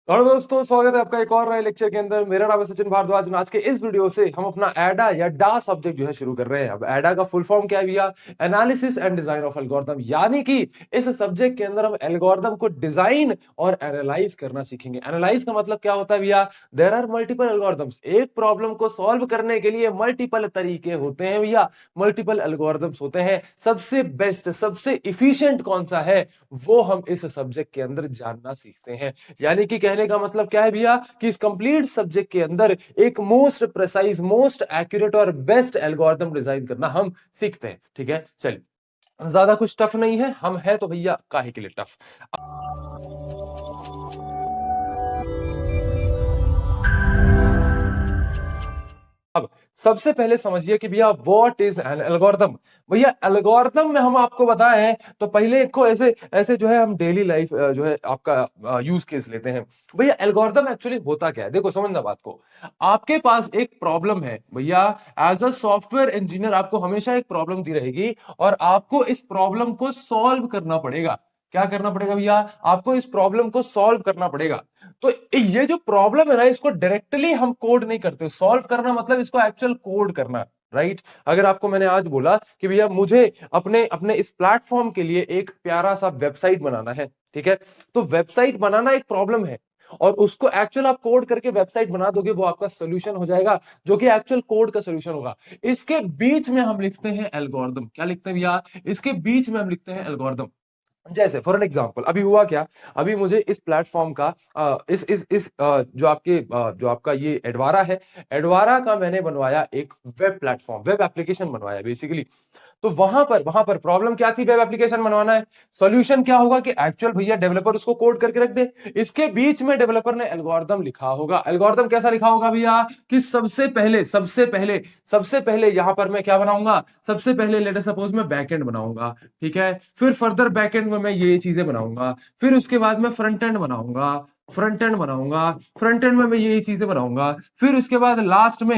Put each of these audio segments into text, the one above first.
और दोस्तों, स्वागत है आपका एक और नए लेक्चर के अंदर। मेरा नाम है सचिन भारद्वाज। आज के इस वीडियो से हम अपना एडा या डा सब्जेक्ट जो है शुरू कर रहे हैं। अब एडा का फुल फॉर्म क्या है भैया? Analysis and design of algorithm. यानी कि इस सब्जेक्ट के अंदर हम एल्गोरिथम को डिजाइन और एनालाइज करना सीखेंगे। एनालाइज का मतलब क्या होता है भैया? There are multiple algorithms. एक प्रॉब्लम को सॉल्व करने के लिए मल्टीपल तरीके होते हैं भैया, मल्टीपल एल्गोरिथम्स होते हैं। सबसे बेस्ट, सबसे इफिशिएंट कौन सा है, वो हम इस सब्जेक्ट के अंदर जानना सीखते हैं। यानी कि कहने का मतलब क्या है भैया कि इस कंप्लीट सब्जेक्ट के अंदर एक मोस्ट प्रेसाइज, मोस्ट एक्यूरेट और बेस्ट एल्गोरिथम डिजाइन करना हम सीखते हैं। ठीक है, चलिए, ज्यादा कुछ टफ नहीं है। हम है तो भैया काहे के लिए टफ। अब सबसे पहले समझिए कि भैया व्हाट इज एन एल्गोरिथम। भैया एल्गोरिथम में हम आपको बताएं तो पहले एक को ऐसे ऐसे जो है हम डेली लाइफ जो है आपका यूज केस लेते हैं। भैया एल्गोरिथम एक्चुअली होता क्या है, देखो समझना बात को। आपके पास एक प्रॉब्लम है भैया, एज अ सॉफ्टवेयर इंजीनियर आपको हमेशा एक प्रॉब्लम दी रहेगी और आपको इस प्रॉब्लम को सॉल्व करना पड़ेगा। क्या करना पड़ेगा भैया? आपको इस प्रॉब्लम को सॉल्व करना पड़ेगा। तो ये जो प्रॉब्लम है ना, इसको डायरेक्टली हम कोड नहीं करते। सॉल्व करना मतलब इसको एक्चुअल कोड करना, राइट? अगर आपको मैंने आज बोला कि भैया मुझे अपने अपने इस प्लेटफॉर्म के लिए एक प्यारा सा वेबसाइट बनाना है, ठीक है? तो वेबसाइट बनाना एक प्रॉब्लम है और उसको एक्चुअल आप कोड करके वेबसाइट बना दोगे, वो आपका सोल्यूशन हो जाएगा, जो कि एक्चुअल कोड का सोल्यूशन होगा। इसके बीच में हम लिखते हैं एल्गोरिथम। क्या लिखते हैं भैया? इसके बीच में हम लिखते हैं एल्गोरिथम। जैसे फॉर एन एग्जांपल, अभी हुआ क्या, अभी मुझे इस प्लेटफॉर्म का जो आपका ये एडवारा है, एडवारा का मैंने बनवाया एक वेब प्लेटफॉर्म, वेब एप्लीकेशन बनवाया बेसिकली। तो वहां पर प्रॉब्लम क्या थी? वेब एप्लीकेशन बनवाना है। सॉल्यूशन क्या होगा कि एक्चुअल भैया डेवलपर उसको कोड करके रख दे। इसके बीच में डेवलपर ने एल्गोरिथम लिखा होगा। एल्गोरिथम कैसा लिखा होगा भैया कि सबसे पहले यहां पर मैं क्या बनाऊंगा? सबसे पहले लेट अस सपोज मैं बैकएंड बनाऊंगा, ठीक है? फिर फर्दर बैकएंड में मैं ये चीजें बनाऊंगा, फिर उसके बाद मैं फ्रंट एंड में मैं ये चीजें बनाऊंगा, फिर उसके बाद लास्ट में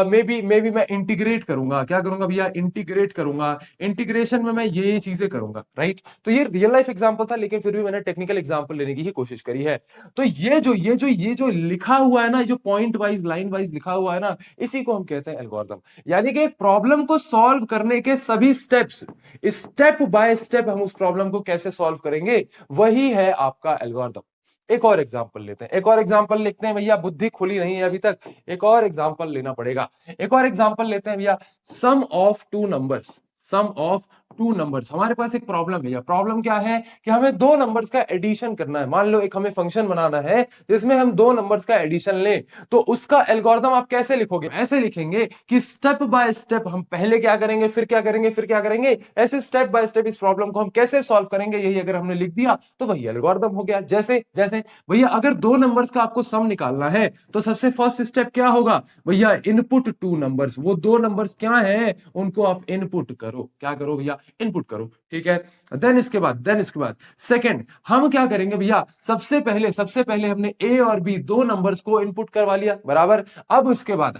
मे बी मैं इंटीग्रेट करूंगा। क्या करूंगा भैया? इंटीग्रेट करूंगा। इंटीग्रेशन में मैं ये चीजें करूंगा, राइट? तो ये रियल लाइफ एग्जांपल था, लेकिन फिर भी मैंने टेक्निकल एग्जांपल लेने की ही कोशिश करी है। तो ये जो लिखा हुआ है ना, ये जो पॉइंट वाइज, लाइन वाइज लिखा हुआ है ना, इसी को हम कहते हैं एल्गोरिथम। यानी कि एक प्रॉब्लम को सॉल्व करने के सभी स्टेप्स, स्टेप बाय स्टेप हम उस प्रॉब्लम को कैसे सॉल्व करेंगे, वही है आपका एल्गोरिथम। एक और एग्जांपल लेते हैं, एक और एग्जांपल लिखते हैं भैया। बुद्धि खुली नहीं है अभी तक, एक और एग्जांपल लेना पड़ेगा। एक और एग्जांपल लेते हैं भैया। Sum of two numbers, sum of two numbers. हमारे पास एक प्रॉब्लम है भैया। प्रॉब्लम क्या है कि हमें दो नंबर्स का एडिशन करना है। मान लो एक हमें फंक्शन बनाना है जिसमें हम दो नंबर्स का एडिशन लें, तो उसका एल्गोरिथम आप कैसे लिखोगे? ऐसे लिखेंगे कि स्टेप बाय स्टेप हम पहले क्या करेंगे, फिर क्या करेंगे, फिर क्या करेंगे, ऐसे स्टेप बाय स्टेप इस प्रॉब्लम को हम कैसे सॉल्व करेंगे, यही अगर हमने लिख दिया तो वही एल्गोरिथम हो गया। जैसे जैसे भैया अगर दो नंबर्स का आपको सम निकालना है तो सबसे फर्स्ट स्टेप क्या होगा भैया? Input two numbers. वो दो नंबर्स क्या है, उनको आप इनपुट करो। क्या करो भैया? इनपुट करो, ठीक है? देन इसके बाद सेकंड हम क्या करेंगे भैया? सबसे पहले हमने ए और बी दो नंबर्स को इनपुट करवा लिया, बराबर। अब उसके बाद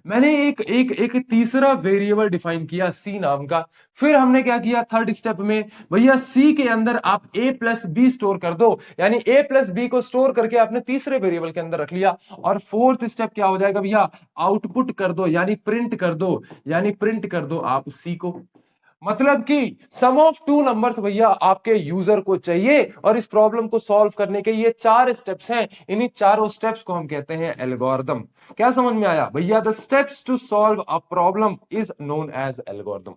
मैंने एक तीसरा वेरिएबल डिफाइन किया, सी नाम का। फिर हमने क्या किया थर्ड स्टेप में? भैया सी के अंदर आप ए प्लस बी स्टोर कर दो, यानी ए प्लस बी को स्टोर करके आपने तीसरे वेरिएबल के अंदर रख लिया। और फोर्थ स्टेप क्या हो जाएगा भैया? आउटपुट कर दो, यानी प्रिंट कर दो आप सी को। मतलब कि सम ऑफ टू नंबर्स भैया आपके यूजर को चाहिए, और इस प्रॉब्लम को सॉल्व करने के ये चार स्टेप्स हैं। इन्हीं चारों स्टेप्स को हम कहते हैं एल्गोरिथम। क्या समझ में आया भैया? The steps to solve a problem is known as algorithm.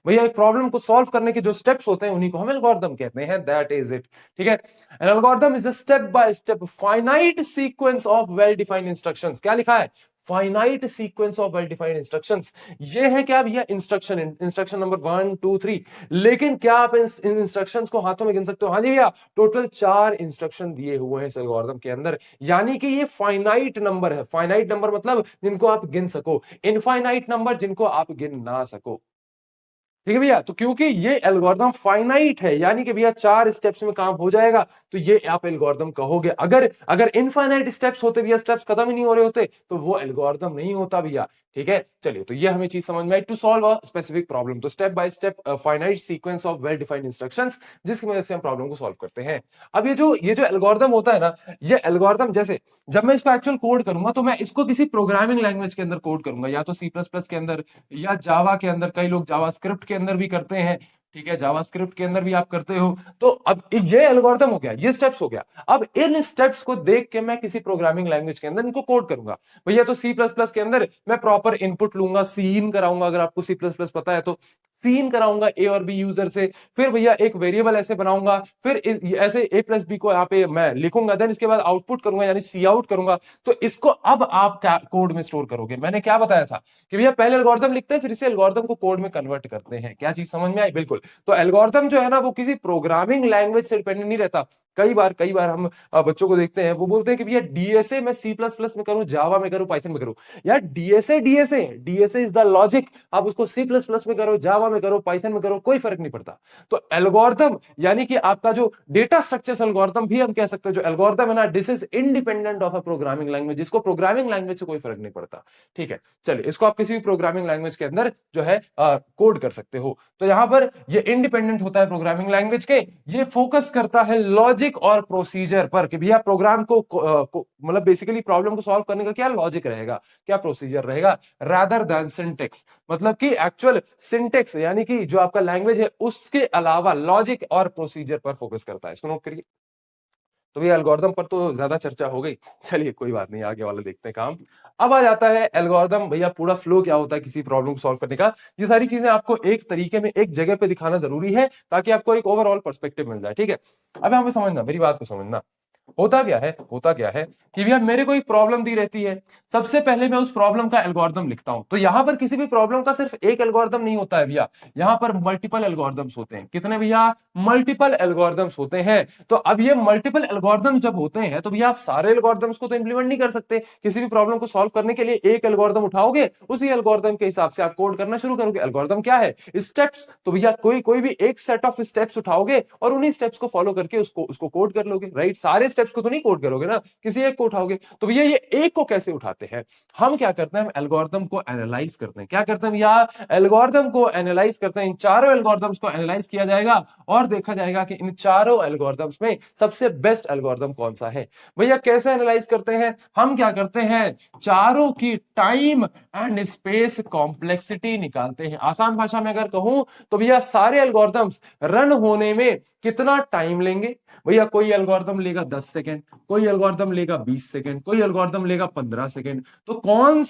भैया एक प्रॉब्लम को सॉल्व करने के जो स्टेप्स होते हैं उन्हीं को हम एल्गोरिथम कहते हैं। दैट इज इट, ठीक है? An algorithm is a step by step finite sequence of well defined instructions. क्या लिखा है? Finite sequence of well defined instructions. ये है क्या भैया? Instruction number 1 2 3। लेकिन क्या आप इन इंस्ट्रक्शंस को हाथों में गिन सकते हो? हाँ जी भैया, टोटल 4 इंस्ट्रक्शन दिए हुए हैं इस एल्गोरिथम के अंदर। यानी कि ये फाइनाइट नंबर है। फाइनाइट नंबर मतलब जिनको आप गिन सको, इनफाइनाइट नंबर जिनको आप गिन ना सको, ठीक है भैया। तो क्योंकि ये एल्गोरिदम फाइनाइट है, यानी कि भैया 4 स्टेप्स में काम हो जाएगा, तो ये आप एल्गोरिदम कहोगे। अगर अगर इनफाइनाइट स्टेप्स होते भैया, स्टेप्स खत्म ही नहीं हो रहे होते, तो वो एल्गोरिदम नहीं होता भैया। ठीक है, चलिए, तो ये हमें चीज समझ में आई। To solve a specific problem, तो step by step finite sequence of well defined instructions, जिसकी मदद से हम प्रॉब्लम को सॉल्व करते हैं। अब ये जो एल्गोरिदम होता है ना, ये एल्गोरिदम जैसे जब मैं इसको एक्चुअल कोड करूंगा, तो मैं इसको किसी प्रोग्रामिंग लैंग्वेज के अंदर कोड करूंगा, या तो सी प्लस प्लस के अंदर, या जावा के अंदर, कई लोग जावास्क्रिप्ट के अंदर भी करते हैं। ठीक है, जावास्क्रिप्ट के अंदर भी आप करते हो। तो अब ये एल्गोरिथम हो गया, ये स्टेप्स हो गया। अब इन स्टेप्स को देख के मैं किसी प्रोग्रामिंग लैंग्वेज के अंदर इनको कोड करूंगा। भैया तो सी प्लस प्लस के अंदर मैं प्रॉपर इनपुट लूंगा, सीन कराऊंगा, अगर आपको सी प्लस प्लस पता है तो सीन कराऊंगा ए और बी यूजर से। फिर भैया एक वेरिएबल ऐसे बनाऊंगा, फिर ऐसे ए प्लस बी को यहाँ पे मैं लिखूंगा, देन इसके बाद आउटपुट करूंगा, यानी सी आउट करूंगा। तो इसको अब आप कोड में स्टोर करोगे। मैंने क्या बताया था कि भैया पहले एल्गोरिथम लिखते हैं, फिर इसे एल्गोरिथम को कोड में कन्वर्ट करते हैं। क्या चीज समझ में आई? बिल्कुल। तो एल्गोरिथम जो है ना, वो किसी प्रोग्रामिंग लैंग्वेज से डिपेंडेंट नहीं रहता। कई बार हम बच्चों को देखते हैं, वो बोलते हैं कि भैया डीएसए मैं सी प्लस प्लस में करूं, जावा में करूं, पाइथन में करूं। यार DSA DSA DSA is the logic. आप उसको सी प्लस प्लस में करो, जावा में करो, पाइथन में करो, कोई फर्क नहीं पड़ता। तो एल्गोरिथम यानी कि आपका जो डेटा स्ट्रक्चर एल्गोरिथम भी हम कह सकते हैं, जो एल्गोरिथम है ना, this is independent of a programming language, जिसको प्रोग्रामिंग लैंग्वेज से कोई फर्क नहीं पड़ता। ठीक है, चलिए, इसको आप किसी भी प्रोग्रामिंग लैंग्वेज के अंदर जो है कोड कर सकते हो। तो यहां पर ये इंडिपेंडेंट होता है प्रोग्रामिंग लैंग्वेज के। ये फोकस करता है लॉजिक और प्रोसीजर पर, कि भैया प्रोग्राम को मतलब बेसिकली प्रॉब्लम को सॉल्व करने का क्या लॉजिक रहेगा, क्या प्रोसीजर रहेगा, रादर देन सिंटेक्स। मतलब कि एक्चुअल सिंटेक्स यानी कि जो आपका लैंग्वेज है, उसके अलावा लॉजिक और प्रोसीजर पर फोकस करता है। इसको नोट करिए। तो ये एल्गोरिदम पर तो ज्यादा चर्चा हो गई, चलिए कोई बात नहीं, आगे वाला देखते हैं काम। अब आ जाता है एल्गोरिदम, भैया पूरा फ्लो क्या होता है किसी प्रॉब्लम को सॉल्व करने का। ये सारी चीजें आपको एक तरीके में एक जगह पे दिखाना जरूरी है, ताकि आपको एक ओवरऑल पर्सपेक्टिव मिल जाए। ठीक है, अब हमें समझना, मेरी बात को समझना। होता क्या है कि भैया मेरे को एक प्रॉब्लम दी रहती है। सबसे पहले मैं उस प्रॉब्लम का एल्गोरिदम लिखता हूं। तो यहां पर किसी भी प्रॉब्लम का सिर्फ एक एल्गोरिदम नहीं होता है भैया, यहां पर मल्टीपल एल्गोरिदम्स होते हैं। कितने भैया? मल्टीपल एल्गोरिदम्स होते हैं। तो अब ये मल्टीपल एल्गोरिदम्स जब होते हैं, तो भैया आप सारे एल्गोरिदम्स को तो इंप्लीमेंट नहीं कर सकते। किसी भी प्रॉब्लम को सॉल्व करने के लिए एक एल्गोरिदम उठाओगे, उसी एल्गोरिदम के हिसाब से आप कोड करना शुरू करोगे। एल्गोरिदम क्या है? स्टेप्स। तो भैया कोई भी एक सेट ऑफ स्टेप्स उठाओगे और उन्हीं स्टेप्स को फॉलो करके उसको कोड कर लोगे, राइट? सारे स्टेप्स को तो नहीं कोड करोगे ना, किसी एक को उठाओगे। तो भैया ये एक को कैसे उठाते हैं? हम क्या करते हैं, हम एल्गोरिदम को एनालाइज करते हैं। क्या करते हैं भैया? एल्गोरिदम को एनालाइज करते हैं। इन चारों एल्गोरिदम्स को एनालाइज किया जाएगा और देखा जाएगा कि इन चारों एल्गोरिदम्स में सबसे बेस्ट एल्गोरिदम कौन सा है। भैया कैसे एनालाइज करते हैं? हम क्या करते हैं, चारों की टाइम एंड स्पेस कॉम्प्लेक्सिटी निकालते हैं। आसान भाषा में अगर कहूं तो भैया सारे एल्गोरिदम्स रन होने में कितना टाइम लेंगे। भैया कोई एल्गोरिदम लेगा 10 सेकंड, कोई एल्गोरिदम लेगा 20 सेकंड, कोई एल्गोरिदम लेगा 15 सेकंड। तो कौन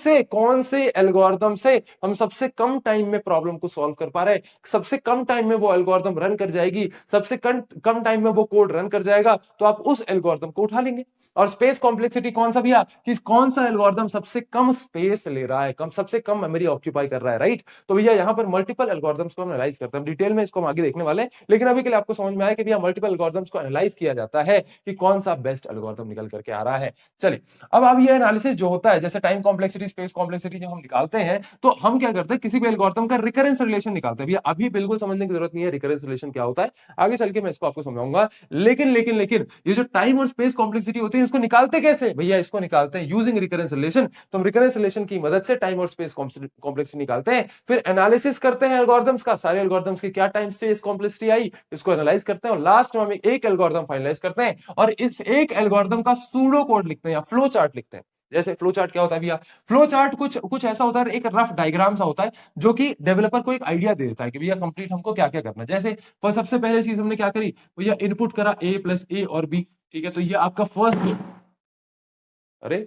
से एल्गोरिदम से हम सबसे कम टाइम में प्रॉब्लम को सॉल्व कर पा रहे हैं, सबसे कम टाइम में वो एल्गोरिदम रन कर जाएगी, सबसे कम टाइम में वो कोड रन कर जाएगा, तो आप उस एल्गोरिदम को उठा लेंगे। और स्पेस कॉम्प्लेक्सिटी कौन सा भैया, कि कौन सा एल्गोरिदम सबसे कम स्पेस ले रहा है, सबसे कम मेमोरी ऑक्यूपाई कर रहा है, राइट? तो भैया यहां पर मल्टीपल एल्गोरिदम्स को हम एनालाइज करते हैं। डिटेल में इसको हम आगे देखने वाले हैं, लेकिन अभी के लिए आपको समझ में आया कि भैया मल्टीपल एल्गोरिदम्स को एनालाइज किया जाता है कि कौन सा बेस्ट एल्गोरिदम निकल करके आ रहा है। चलिए, अब ये एनालिसिस जो होता है, जैसे टाइम कॉम्प्लेक्सिटी, स्पेस कॉम्प्लेक्सिटी जो हम निकालते हैं, तो हम क्या करते हैं, किसी भी एल्गोरिदम का रिकरेंस रिलेशन निकालते हैं। भैया अभी बिल्कुल समझने की जरूरत नहीं है रिकरेंस रिलेशन क्या होता है, आगे चल के मैं इसको आपको समझाऊंगा। लेकिन ये जो टाइम और स्पेस कॉम्प्लेक्सिटी होती है, इसको निकालते कैसे? भैया इसको निकालते हैं यूजिंग रिकरेंस रिलेशन। तो हम रिकरेंस रिलेशन की मदद से टाइम और स्पेस कॉम्प्लेक्सिटी निकालते हैं, फिर एनालिसिस करते हैं एल्गोरिदम्स का, सारे एल्गोरिदम्स की क्या टाइम स्पेस कॉम्प्लेक्सिटी आई, इसको एनालाइज करते हैं, और लास्ट में हम एक एल्गोरिदम फाइनलाइज करते हैं, और इस एक एल्गोरिदम का सूडो कोड लिखते हैं या फ्लो चार्ट लिखते हैं। जैसे फ्लो चार्ट क्या होता है भैया? फ्लो चार्ट कुछ ऐसा होता है, एक रफ डायग्राम सा होता है, जो कि डेवलपर को एक आइडिया दे देता है कि भैया कंप्लीट हमको क्या क्या करना है। जैसे सबसे पहले चीज हमने क्या करी भैया, इनपुट करा a प्लस ए और b। ठीक है, तो ये आपका फर्स्ट, अरे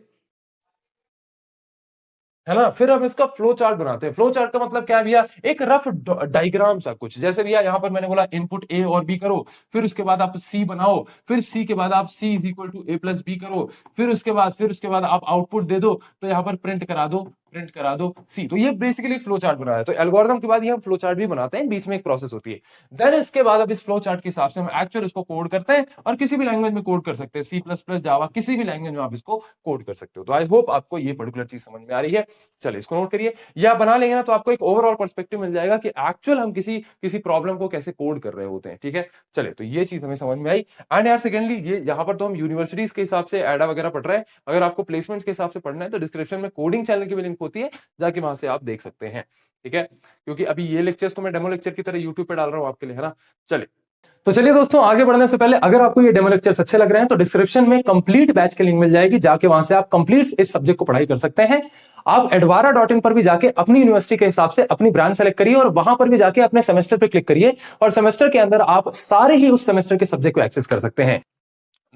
है ना। फिर हम इसका फ्लो चार्ट बनाते हैं। फ्लो चार्ट का मतलब क्या है भैया? एक रफ डायग्राम सा कुछ। जैसे भैया यहां पर मैंने बोला इनपुट ए और बी करो, फिर उसके बाद आप सी बनाओ, फिर सी के बाद आप C is equal to A plus B करो, फिर उसके बाद आप आउटपुट दे दो, तो यहां पर प्रिंट करा दो प्रिंट करा दो सी। तो ये बेसिकली फ्लो चार्ट बनाया है। तो एल्गोरिथम के बाद ये हम फ्लो चार्ट भी बनाते हैं, बीच में एक प्रोसेस होती है। देन इसके बाद अब इस फ्लो चार्ट के हिसाब से हम एक्चुअल इसको कोड करते हैं, और किसी भी लैंग्वेज में कोड कर सकते हैं, सी प्लस प्लस जावा, किसी भी लैंग्वेज में आप इसको कोड कर सकते हो। तो आई होप आपको ये पर्टिकुलर चीज समझ में आ रही है। चलिए इसको नोट करिए, या बना लेंगे ना तो आपको एक ओवरऑल पर्सपेक्टिव मिल जाएगा कि एक्चुअल हम किसी किसी प्रॉब्लम को कैसे कोड कर रहे होते हैं। ठीक है, चलिए तो ये चीज हमें समझ में आई। एंड यार सेकेंडली, ये यहाँ पर तो हम यूनिवर्सिटीज के हिसाब से एडा वगैरह पढ़ रहे हैं। अगर आपको प्लेसमेंट्स के हिसाब से पढ़ना है तो डिस्क्रिप्शन में कोडिंग चैनल की भी लिंक होती है, जाके वहां से आप देख सकते हैं। ठीक है, क्योंकि अभी ये लेक्चर्स तो मैं डेमो लेक्चर की तरह यूट्यूब पे डाल रहा हूँ आपके लिए, है ना। चलिए तो चलिए दोस्तों, आगे बढ़ने से पहले अगर आपको ये डेमो लेक्चर्स अच्छे लग रहे हैं तो डिस्क्रिप्शन में कंप्लीट बैच की लिंक मिल जाएगी, जाके वहां से आप कंप्लीट इस सब्जेक्ट को पढ़ाई कर सकते हैं। आप edvara.in पर भी जाके अपनी यूनिवर्सिटी के हिसाब से अपनी ब्रांच सेलेक्ट करिए, और वहां पर भी जाके अपने सेमेस्टर पे क्लिक करिए, और सेमेस्टर के अंदर आप सारे ही उस सेमेस्टर के सब्जेक्ट को एक्सेस कर सकते हैं।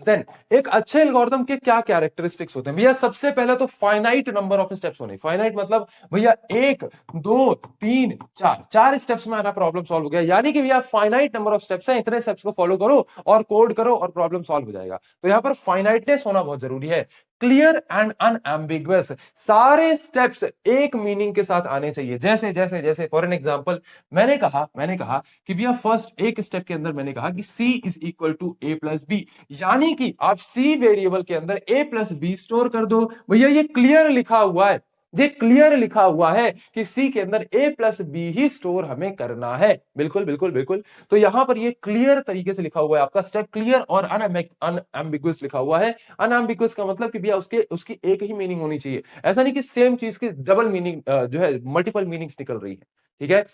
देन एक अच्छे एल्गोरिथम के क्या कैरेक्टरिस्टिक्स होते हैं भैया? सबसे पहले तो फाइनाइट नंबर ऑफ स्टेप्स होने। फाइनाइट मतलब भैया 1 2 3 4 4 स्टेप्स में आना प्रॉब्लम सॉल्व हो गया, यानी कि भैया फाइनाइट नंबर ऑफ स्टेप्स है, इतने स्टेप्स को फॉलो करो और कोड करो और प्रॉब्लम सॉल्व हो जाएगा। तो यहां पर फाइनाइटनेस होना बहुत जरूरी है। क्लियर एंड अनएम्बिगुअस, सारे स्टेप्स एक मीनिंग के साथ आने चाहिए। जैसे जैसे जैसे फॉर एन एग्जांपल मैंने कहा कि भैया फर्स्ट एक स्टेप के अंदर मैंने कहा कि c is equal to a plus B, यानी कि आप c वेरिएबल के अंदर a प्लस बी स्टोर कर दो। भैया ये क्लियर लिखा हुआ है, ये क्लियर लिखा हुआ है कि c के अंदर a प्लस बी ही स्टोर हमें करना है। बिल्कुल बिल्कुल बिल्कुल। तो यहां पर ये क्लियर तरीके से लिखा हुआ है, आपका स्टेप क्लियर और अनएम्बिगुअस लिखा हुआ है। अनएम्बिगुअस का मतलब कि भैया उसकी एक ही मीनिंग होनी चाहिए, ऐसा नहीं कि सेम चीज की डबल मीनिंग जो है मल्टीपल मीनिंग्स निकल रही है। ठीक है,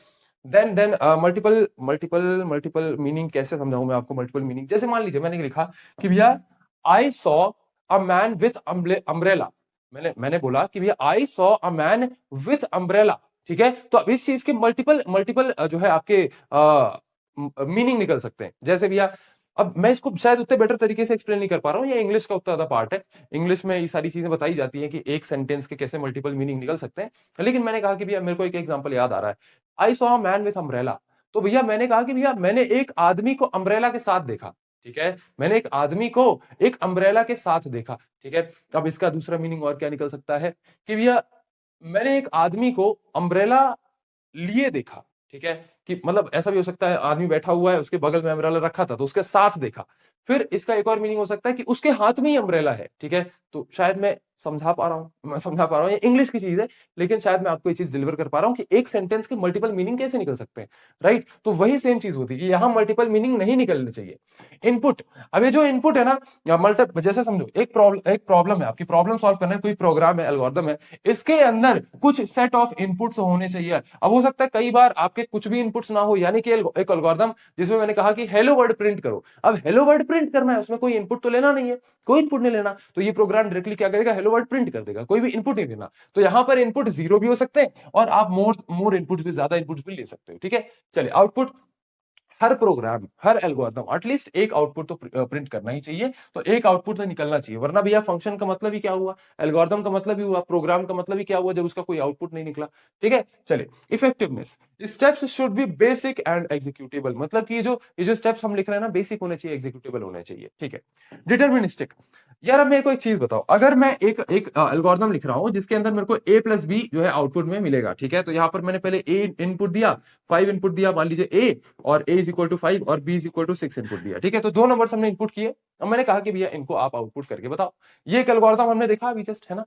then multiple multiple multiple meaning कैसे समझाऊं मैं आपको? मल्टीपल मीनिंग जैसे मान लीजिए मैंने लिखा कि भैया I saw a man with umbrella. मैंने बोला कि भैया I saw a man with umbrella. ठीक है, तो अब इस चीज के मल्टीपल मल्टीपल जो है आपके मीनिंग निकल सकते हैं। जैसे भैया अब मैं इसको शायद उतने बेटर तरीके से एक्सप्लेन नहीं कर पा रहा हूँ, ये इंग्लिश का उतना ज्यादा पार्ट है। इंग्लिश में ये सारी चीजें बताई जाती हैं कि एक सेंटेंस के कैसे मल्टीपल मीनिंग निकल सकते हैं। लेकिन मैंने कहा कि भैया मेरे को एक एग्जांपल याद आ रहा है, I saw man with umbrella. तो भैया मैंने कहा कि भैया मैंने एक आदमी को अम्ब्रेला के साथ देखा। ठीक है, मैंने एक आदमी को एक अम्ब्रेला के साथ देखा। ठीक है, अब इसका दूसरा मीनिंग और क्या निकल सकता है कि भैया मैंने एक आदमी को अम्ब्रेला लिए देखा। ठीक है, कि मतलब ऐसा भी हो सकता है आदमी बैठा हुआ है, उसके बगल में अम्ब्रेला रखा था तो उसके साथ देखा। फिर इसका एक और मीनिंग हो सकता है कि उसके हाथ में ही अम्ब्रेला है। ठीक है, तो शायद मैं समझा पा रहा हूं, मैं समझा पा रहा हूं, ये इंग्लिश की चीज है, लेकिन शायद मैं आपको ये चीज डिलीवर कर पा रहा हूं कि एक सेंटेंस के मल्टीपल मीनिंग कैसे निकल सकते हैं। राइट, तो वही सेम चीज होती है कि यहां मल्टीपल मीनिंग नहीं निकलने चाहिए। इनपुट, अब ये जो इनपुट है ना मल्टी, जैसे समझो एक प्रॉब्लम है, आपकी प्रॉब्लम सॉल्व करना है, कोई प्रोग्राम है, एल्गोरिथम है, इसके अंदर कुछ सेट ऑफ इनपुट्स होने चाहिए। अब हो सकता है कई बार आपके कुछ भी इनपुट्स ना हो, यानी कि एक एल्गोरिथम जिसमें मैंने कहा कि हेलो वर्ड प्रिंट करो। अब हेलो वर्ड प्रिंट करना है, उसमें कोई इनपुट तो लेना नहीं है, कोई इनपुट नहीं लेना, तो ये प्रोग्राम डायरेक्टली क्या करेगा, हेलो वर्ड प्रिंट कर देगा, कोई भी इनपुट नहीं लेना। तो यहां पर इनपुट 0 भी हो सकते हैं और आप मोर इनपुट्स भी, ज्यादा इनपुट्स भी ले सकते हो। ठीक है, चलिए आउटपुट, हर प्रोग्राम हर एल्गोरिथम एटलीस्ट एक आउटपुट तो प्रिंट करना ही चाहिए। तो एक आउटपुट तो निकलना चाहिए, वरना भैया फंक्शन का मतलब ही क्या हुआ, एल्गोरिथम का मतलब ही हुआ, प्रोग्राम का मतलब ही क्या हुआ जब उसका कोई आउटपुट नहीं निकला। ठीक है, चलिए effectiveness, steps should be basic and executable, मतलब कि ये जो स्टेप्स हम लिख रहे हैं ना, बेसिक होने चाहिए, एग्जीक्यूटेबल होने चाहिए। ठीक है, डिटर्मिनिस्टिक, यार अब मेरे को एक चीज बताओ, अगर मैं एक एक एल्गोरिथम लिख रहा हूं जिसके अंदर मेरे को a प्लस बी जो है आउटपुट में मिलेगा। ठीक है, तो यहां पर मैंने पहले a इनपुट दिया, 5 इनपुट दिया, मान लीजिए a, और a इज इक्वल टू 5 और b is equal to 6 input दिया। ठीक है, तो दो नंबर हमने इनपुट किए। अब मैंने कहा कि भैया इनको आप आउटपुट करके बताओ। ये एक एल्गोरिथम हमने देखा अभी जस्ट, है ना।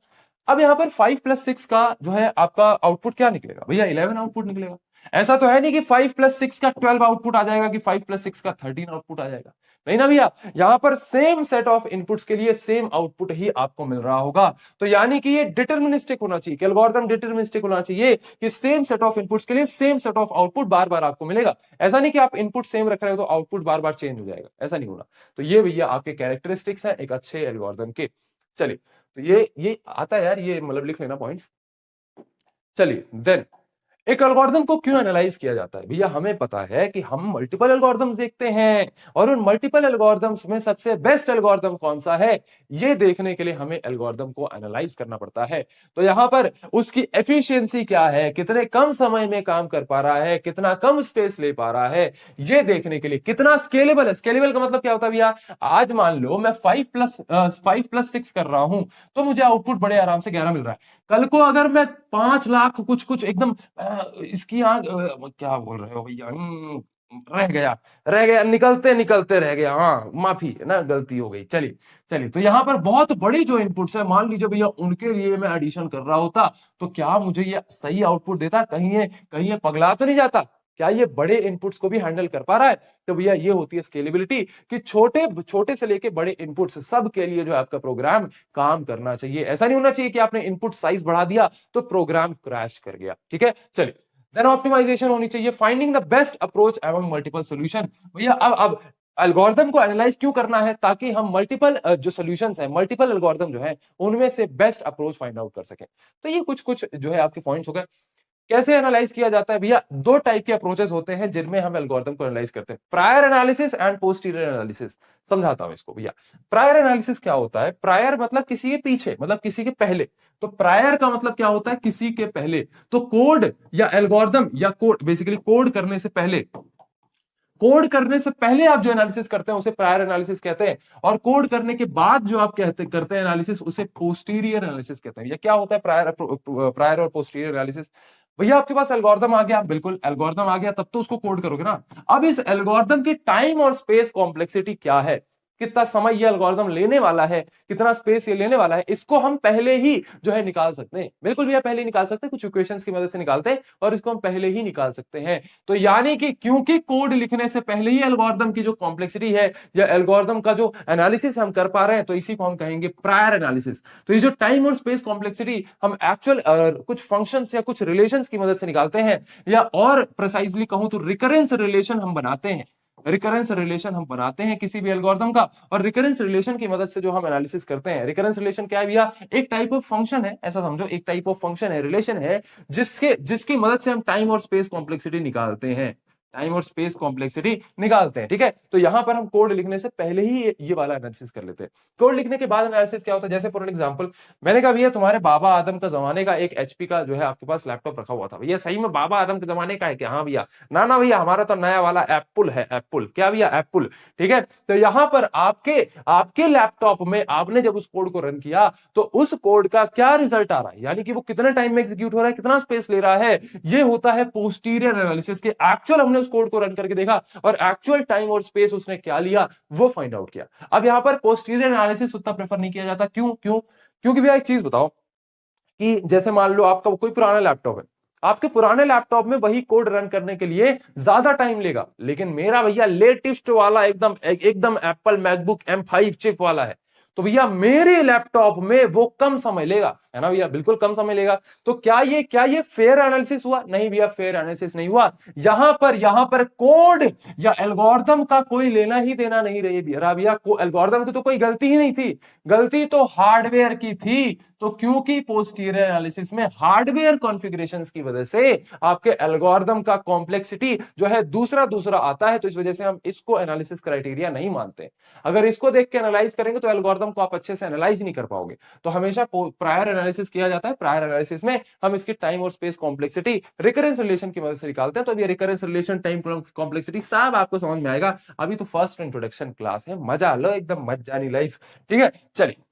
अब यहाँ पर 5 प्लस 6 का जो है आपका आउटपुट क्या निकलेगा भैया, 11 आउटपुट निकलेगा। ऐसा तो है नहीं कि 5 प्लस 6 का 12 आउटपुट आ जाएगा, कि 5 प्लस 6 का 13 आउटपुट आ जाएगा, नहीं ना भैया। यहां पर सेम सेट ऑफ इनपुट्स के लिए सेम आउटपुट ही आपको मिल रहा होगा। तो यानी कि ये डिटर्मिनिस्टिक होना चाहिए, एल्गोरिथम डिटर्मिनिस्टिक होना चाहिए कि सेम सेट ऑफ इनपुट्स के लिए सेम सेट ऑफ आउटपुट बार बार आपको मिलेगा। ऐसा नहीं कि आप इनपुट सेम रख रहे हो तो आउटपुट बार बार चेंज हो जाएगा, ऐसा नहीं होना। तो ये भैया आपके कैरेक्टरिस्टिक्स है एक अच्छे एल्गोरिथम के। चलिए, तो ये आता है यार, ये मतलब लिख लेना पॉइंट्स। चलिए देन एक एल्गोरिदम को क्यों एनालाइज किया जाता है? भैया हमें पता है कि हम मल्टीपल एल्गोरिदम्स देखते हैं और उन मल्टीपल एल्गोरिदम्स में सबसे बेस्ट एल्गोरिदम कौन सा है, ये देखने के लिए हमें एल्गोरिदम को एनालाइज करना पड़ता है। तो यहां पर उसकी एफिशिएंसी क्या है, कितने कम समय में काम कर पा रहा है, कितना कम स्पेस ले पा रहा है, ये देखने के लिए कितना स्केलेबल है। स्केलेबल का मतलब क्या होता है भैया? आज मान लो मैं 5+6 कर रहा हूं तो मुझे आउटपुट बड़े आराम से 11 मिल रहा है। कल को अगर मैं 5 लाख कुछ कुछ एकदम इसकी आग क्या बोल रहे हो भैया, रह गया निकलते निकलते रह गया, हाँ माफी है ना, गलती हो गई। चलिए चलिए, तो यहाँ पर बहुत बड़ी जो इनपुट्स है, मान लीजिए भैया उनके लिए मैं एडिशन कर रहा होता तो क्या मुझे ये सही आउटपुट देता? कहीं ये पगला तो नहीं जाता? क्या ये बड़े इनपुट्स को भी हैंडल कर पा रहा है? तो भैया ये होती है स्केलेबिलिटी, कि छोटे छोटे से लेके बड़े इनपुट्स सब के लिए जो है आपका प्रोग्राम काम करना चाहिए। ऐसा नहीं होना चाहिए कि आपने इनपुट साइज बढ़ा दिया तो प्रोग्राम क्रैश कर गया। ठीक है, चलिए। देन ऑप्टिमाइजेशन होनी चाहिए, फाइंडिंग द बेस्ट अप्रोच एवं मल्टीपल सॉल्यूशन। भैया अब एल्गोरिदम को एनालाइज क्यों करना है? ताकि हम मल्टीपल जो सॉल्यूशंस है, मल्टीपल एल्गोरिदम जो है, उनमें से बेस्ट अप्रोच फाइंड आउट कर सकें। तो ये कुछ कुछ जो है आपके पॉइंट्स हो गए। कैसे एनालाइज किया जाता है भैया? दो टाइप के अप्रोचेस होते हैं जिनमें हम एल्गोरिथम को एनालाइज करते हैं, prior analysis and posterior analysis. समझाता हूं इसको भैया। प्रायर एनालिसिस क्या होता है? प्रायर मतलब किसी के पीछे, मतलब किसी के पहले। तो प्रायर का मतलब क्या होता है? किसी के पहले। तो कोड या एल्गोरिथम या कोड, बेसिकली कोड करने से पहले आप जो एनालिसिस करते हैं उसे प्रायर एनालिसिस कहते हैं, और कोड करने के बाद जो आप करते हैं एनालिसिस, उसे पोस्टीरियर एनालिसिस कहते हैं। ये क्या होता है प्रायर और पोस्टीरियर एनालिसिस? भैया आपके पास एल्गोरिथम आ गया, बिल्कुल एल्गोरिथम आ गया, तब तो उसको कोड करोगे ना। अब इस एल्गोरिथम की टाइम और स्पेस कॉम्प्लेक्सिटी क्या है, कितना समय ये एल्गोरिथम लेने वाला है, कितना स्पेस ये लेने वाला है, इसको हम पहले ही जो है निकाल सकते हैं। बिल्कुल भैया पहले ही निकाल सकते हैं, कुछ इक्वेशंस की मदद से निकालते हैं और इसको हम पहले ही निकाल सकते हैं। तो यानी कि क्योंकि कोड लिखने से पहले ही एल्गोरिथम की जो कॉम्प्लेक्सिटी है या एल्गोरिथम का जो एनालिसिस हम कर पा रहे हैं, तो इसी को हम कहेंगे प्रायर एनालिसिस। तो ये जो टाइम और स्पेस कॉम्प्लेक्सिटी हम एक्चुअल कुछ फंक्शंस या कुछ रिलेशंस की मदद से निकालते हैं, या और प्रिसाइजली कहूं तो रिकरेंस रिलेशन हम बनाते हैं। रिकरेंस रिलेशन हम बनाते हैं किसी भी एल्गोरिथम का, और रिकरेंस रिलेशन की मदद से जो हम एनालिसिस करते हैं, रिकरेंस रिलेशन क्या है भैया? एक टाइप ऑफ फंक्शन है, ऐसा समझो, एक टाइप ऑफ फंक्शन है, रिलेशन है, जिसकी मदद से हम टाइम और स्पेस कॉम्प्लेक्सिटी निकालते हैं, टाइम और स्पेस कॉम्प्लेक्सिटी निकालते हैं। ठीक है, तो यहां पर हम कोड लिखने से पहले ही ये वाला एनालिसिस कर लेते हैं। कोड लिखने के बाद एनालिसिस क्या होता है? जैसे फॉर एन एग्जांपल, मैंने कहा भैया तुम्हारे बाबा आदम का जमाने का एक एचपी का जो है आपके पास लैपटॉप रखा हुआ था, भैया सही में बाबा आदम के जमाने का है क्या? हाँ भैया। ना ना भैया, हमारा तो नया वाला एप्पल है, एप्पल। क्या भैया? एप्पल। ठीक है, तो यहां पर आपके आपके लैपटॉप में आपने जब उस कोड को रन किया तो उस कोड का क्या रिजल्ट आ रहा है, यानी कि वो कितने टाइम में एग्जीक्यूट हो रहा है, कितना स्पेस ले रहा है, ये होता है पोस्टीरियर एनालिसिस के। एक्चुअल हमने उस कोड को रन करके देखा और एक्चुअल टाइम और स्पेस उसने क्या लिया वो फाइंड आउट किया। अब यहां पर पोस्टीरियर एनालिसिस उतना प्रेफर नहीं किया जाता। क्यों क्यों? क्योंकि भैया एक चीज बताओ, कि जैसे मान लो आपका कोई पुराना लैपटॉप है, आपके पुराने लैपटॉप में वही कोड रन करने के लिए ज्यादा टाइम लेगा, लेकिन मेरा भैया लेटेस्ट वाला एकदम एकदम एप्पल मैकबुक M5 चिप वाला है, तो भैया मेरे लैपटॉप में वो कम समय लेगा, है ना भैया? बिल्कुल कम समय लेगा। तो क्या ये फेयर एनालिसिस हुआ? नहीं भैया, फेयर एनालिसिस नहीं हुआ। यहां पर कोड या एल्गोरिथम का कोई लेना ही देना नहीं रहा भैया। एल्गोरिथम की तो कोई गलती ही नहीं थी, गलती तो हार्डवेयर की थी। तो क्योंकि पोस्टीरियर एनालिसिस में हार्डवेयर कॉन्फ़िगरेशंस की वजह से आपके एल्गोरिथम का कॉम्प्लेक्सिटी जो है दूसरा दूसरा आता है, तो इस वजह से हम इसको एनालिसिस क्राइटेरिया नहीं मानते। अगर इसको देख के एनालाइज करेंगे तो एल्गोरिथम को आप अच्छे से एनालाइज नहीं कर पाओगे। तो हमेशा प्रायर एनालिसिस किया जाता है। प्रायर एनालिसिस में हम इसकी टाइम और स्पेस कॉम्प्लेक्सिटी रिकरेंस रिलेशन की मदद से निकालते हैं। तो अभी रिकरेंस रिलेशन, टाइम कॉम्प्लेक्सिटी सब आपको समझ में आएगा। अभी तो फर्स्ट इंट्रोडक्शन क्लास है, मजा लो एकदम, मजानी लाइफ। ठीक है, चलिए।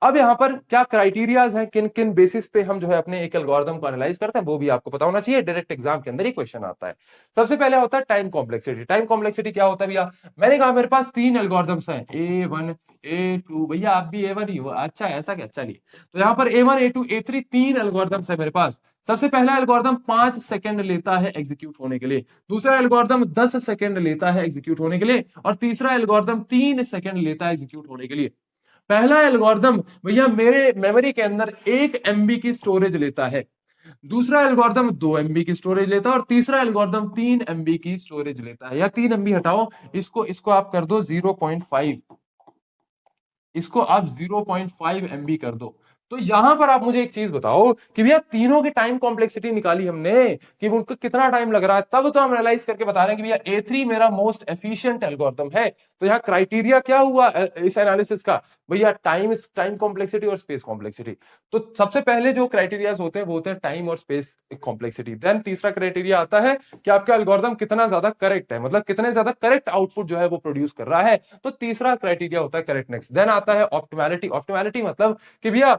अब यहां पर क्या क्राइटेरियाज हैं, किन किन बेसिस पे हम जो है अपने एक एल्गोरिथम को एनालाइज करते हैं, वो भी आपको पता होना चाहिए। डायरेक्ट एग्जाम के अंदर ही क्वेश्चन आता है। सबसे पहले होता है टाइम कॉम्प्लेक्सिटी। टाइम कॉम्प्लेक्सिटी क्या होता है भैया? मैंने कहा मेरे पास 3 एल्गोरिथम्स हैं, A1 A2, भैया आप भी A1 ही हो, अच्छा ऐसा क्या? चलिए, तो यहां पर A1 A2 A3 तीन एल्गोरिथम्स है मेरे पास। सबसे पहला एल्गोरिथम 5 सेकंड लेता है एग्जीक्यूट होने के लिए, दूसरा एल्गोरिथम 10 सेकंड लेता है एग्जीक्यूट होने के लिए, और तीसरा एल्गोरिथम 3 सेकंड लेता है एग्जीक्यूट होने के लिए। पहला एल्गोरिथम भैया मेरे मेमोरी के अंदर 1 MB की स्टोरेज लेता है, दूसरा एल्गोरिथम 2 MB की स्टोरेज लेता है, और तीसरा एल्गोरिथम 3 MB की स्टोरेज लेता है। या 3 MB हटाओ, इसको आप कर दो 0.5, इसको आप 0.5 MB कर दो। तो यहां पर आप मुझे एक चीज बताओ कि भैया तीनों की टाइम कॉम्प्लेक्सिटी निकाली हमने कि उनको कितना टाइम लग रहा है, तब तो हम एनालाइज करके बता रहे हैं कि भैया A3 मेरा मोस्ट एफिशिएंट एल्गोरिथम है। तो यहाँ क्राइटेरिया क्या हुआ इस एनालिसिस का, भैया टाइम कॉम्प्लेक्सिटी और स्पेस कॉम्प्लेक्सिटी। तो सबसे पहले जो क्राइटेरिया होते हैं वो होते हैं टाइम और स्पेस कॉम्प्लेक्सिटी। देन तीसरा क्राइटेरिया आता है कि आपका एल्गोरिथम कितना ज्यादा करेक्ट है, मतलब कितने ज्यादा करेक्ट आउटपुट जो है वो प्रोड्यूस कर रहा है। तो तीसरा क्राइटेरिया होता है करेक्टनेस। देन आता है ऑप्टिमैलिटी। ऑप्टिमैलिटी मतलब कि भैया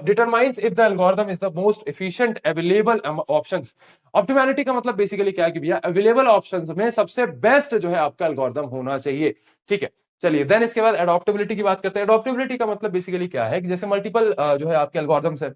determines if the algorithm is the most efficient available options। Optimality का मतलब बेसिकली क्या है कि भैया अवेलेबल ऑप्शंस में सबसे बेस्ट जो है आपका एल्गोरिथम होना चाहिए। ठीक है, चलिए देन इसके बाद एडॉप्टेबिलिटी की बात करते हैं। एडॉप्टेबिलिटी का मतलब बेसिकली क्या है कि जैसे मल्टीपल जो है आपके एल्गोरिथम्स है,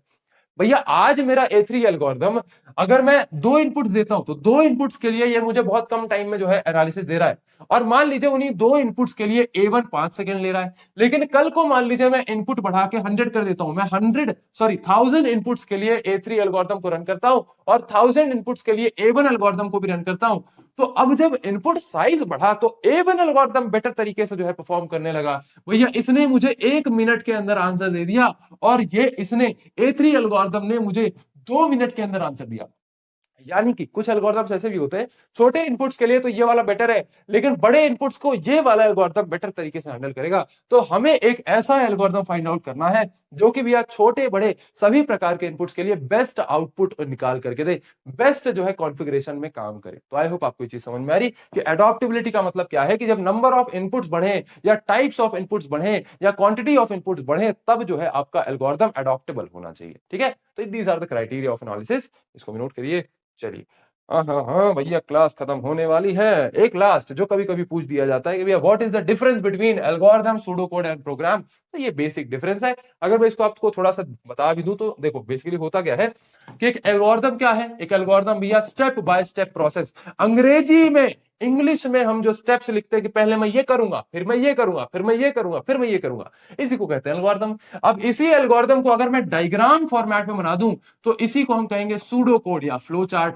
भैया आज मेरा A3 एल्गोरिथम अगर मैं दो इनपुट्स देता हूं तो दो इनपुट्स के लिए ये मुझे बहुत कम टाइम में जो है एनालिसिस दे रहा है, और मान लीजिए उन्हीं दो इनपुट्स के लिए A1 5 सेकंड ले रहा है। लेकिन कल को मान लीजिए मैं इनपुट बढ़ा के 100 कर देता हूं, मैं 1000 इनपुट्स के लिए A3 एल्गोरिथम को रन करता हूं और 1000 इनपुट्स के लिए A1 एल्गोरिथम को भी रन करता हूं। तो अब जब इनपुट साइज बढ़ा तो A1 एल्गोरिथम बेटर तरीके से जो है परफॉर्म करने लगा। भैया इसने मुझे 1 मिनट के अंदर आंसर दे दिया और ये इसने A3 एल्गोरिथम ने मुझे 2 मिनट के अंदर आंसर दिया। यानी कि कुछ एल्गोरिथम्स ऐसे भी होते हैं, छोटे इनपुट्स के लिए तो ये वाला बेटर है, लेकिन बड़े इनपुट्स को ये वाला एल्गोरिथम बेटर तरीके से हैंडल करेगा। तो हमें एक ऐसा एल्गोरिथम फाइंड आउट करना है जो कि भैया छोटे बड़े सभी प्रकार के इनपुट्स के लिए बेस्ट आउटपुट निकाल करके दे, बेस्ट जो है कॉन्फ़िगरेशन में काम करे। तो आई होप आपको ये चीज समझ में आ रही कि एडॉप्टेबिलिटी का मतलब क्या है कि जब नंबर ऑफ इनपुट्स बढ़े या टाइप्स ऑफ इनपुट्स बढ़े या क्वांटिटी ऑफ इनपुट्स बढ़े, तब जो है आपका एल्गोरिथम एडॉप्टेबल होना चाहिए। ठीक है, तो these are the criteria of analysis, इसको भी नोट करिए। चलिए, हाँ हाँ हाँ भैया क्लास खत्म होने वाली है। एक लास्ट जो कभी कभी पूछ दिया जाता है कि भैया what is the difference between algorithm, pseudo code and program. तो ये बेसिक डिफरेंस है। अगर मैं इसको आपको थोड़ा सा बता भी दूं तो देखो बेसिकली होता क्या है कि एक एल्गोरिथम क्या है, एक एल्गोरिथम भैया स्टेप बाय स्टेप प्रोसेस। अंग्रेजी में, इंग्लिश में हम जो स्टेप्स लिखते हैं कि पहले मैं ये करूंगा, फिर मैं ये करूंगा, फिर मैं ये करूंगा, फिर मैं ये करूंगा, इसी को कहते हैं एल्गोरिथम। अब इसी एल्गोरिथम को अगर मैं डायग्राम फॉर्मेट में बना दूं तो इसी को हम कहेंगे सूडो कोड या फ्लो चार्ट।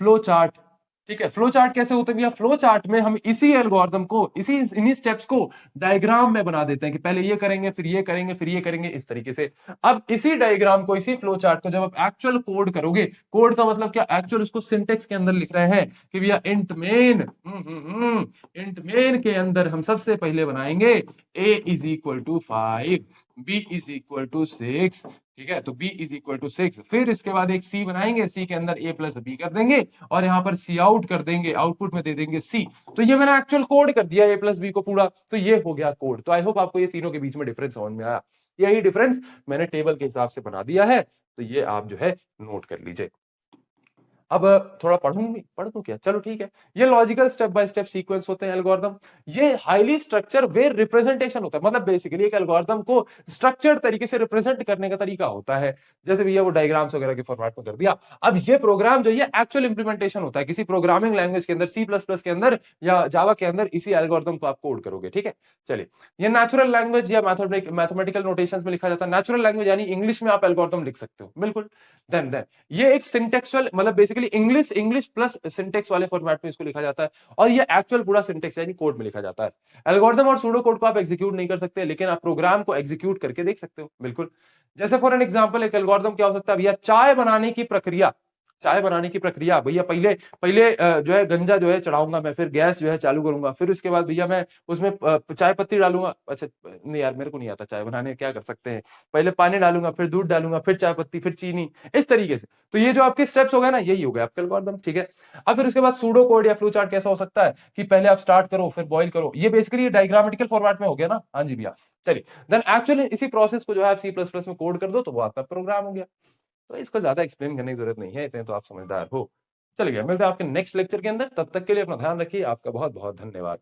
फ्लो चार्ट, ठीक है। फ्लो चार्ट कैसे होते हैं भैया, फ्लो चार्ट में हम इसी एल्गोरिथम को, इसी इन्हीं स्टेप्स को डायग्राम में बना देते हैं कि पहले ये करेंगे, फिर ये करेंगे, फिर ये करेंगे, इस तरीके से। अब इसी डायग्राम को, इसी फ्लो चार्ट को जब आप एक्चुअल कोड करोगे, कोड का मतलब क्या, एक्चुअल उसको सिंटेक्स के अंदर लिख रहे हैं कि भैया इंट मेन के अंदर हम सबसे पहले बनाएंगे a is equal to 5, b is equal to 6। ठीक है, तो b इज इक्वल टू 6, फिर इसके बाद एक c बनाएंगे, c के अंदर a प्लस b कर देंगे और यहाँ पर सी आउट कर देंगे, आउटपुट में दे देंगे सी। तो ये मैंने एक्चुअल कोड कर दिया ए प्लस बी को पूरा, तो ये हो गया कोड। तो आई होप आपको ये तीनों के बीच में डिफरेंस समझ में आया। यही डिफरेंस मैंने टेबल के हिसाब से बना दिया है, तो ये आप जो है नोट कर लीजिए। अब थोड़ा पढ़ दूं क्या, चलो ठीक है। ये logical step by step sequence होते हैं एल्गोरिथम। ये हाईली स्ट्रक्चर वे रिप्रेजेंटेशन होता है, मतलब बेसिकली एक एल्गोरिथम को स्ट्रक्चर्ड तरीके से रिप्रेजेंट करने का तरीका होता है। जैसे भैया वो डायग्राम्स वगैरह के फॉर्मेट में कर दिया। अब ये प्रोग्राम जो ये एक्चुअल इंप्लीमेंटेशन होता है किसी प्रोग्रामिंग लैंग्वेज के अंदर, C++ के अंदर या जावा के अंदर, इसी एल्गोरिथम को आप कोड करोगे। ठीक है, चलिए। ये नेचुरल लैंग्वेज या मैथमेटिकल नोटेशंस में लिखा जाता है। नेचुरल लैंग्वेज यानी इंग्लिश में आप एल्गोरिथम लिख सकते हो, बिल्कुल। देन ये एक सिंटेक्सुअल, मतलब बेसिकली इंग्लिश प्लस सिंटेक्स वाले फॉर्मेट में इसको लिखा जाता है, और ये एक्चुअल पूरा सिंटेक्स यानी कोड में लिखा जाता है। एल्गोरिथम और सूडो कोड को आप एग्जीक्यूट नहीं कर सकते, लेकिन आप प्रोग्राम को एग्जीक्यूट करके देख सकते हो, बिल्कुल। जैसे फॉर एन एग्जांपल एक एल्गोरिथम क्या हो सकता है भैया, चाय बनाने की प्रक्रिया। चाय बनाने की प्रक्रिया भैया, पहले पहले जो है गंजा जो है चढ़ाऊंगा मैं, फिर गैस जो है चालू करूंगा, फिर उसके बाद भैया मैं उसमें चाय पत्ती डालूंगा। अच्छा नहीं यार, मेरे को नहीं आता चाय बनाने, क्या कर सकते हैं, पहले पानी डालूंगा, फिर दूध डालूंगा, फिर चाय पत्ती, फिर चीनी, इस तरीके से। तो ये जो आपके स्टेप्स हो गए ना, यही हो गया आपका एल्गोरिथम। ठीक है, अब फिर उसके बाद सूडो कोड या फ्लो चार्ट कैसा हो सकता है कि पहले आप स्टार्ट करो, फिर बॉईल करो। ये बेसिकली डायग्रामेटिकल फॉर्मेट में हो गया ना, हाँ जी भैया। चलिए, देन एक्चुअली इसी प्रोसेस को जो है आप C++ में कोड कर दो तो वो आपका प्रोग्राम हो गया। तो इसको ज्यादा एक्सप्लेन करने की जरूरत नहीं है, इतने तो आप समझदार हो। चलिए मिलते हैं आपके नेक्स्ट लेक्चर के अंदर, तब तक के लिए अपना ध्यान रखिए। आपका बहुत बहुत धन्यवाद।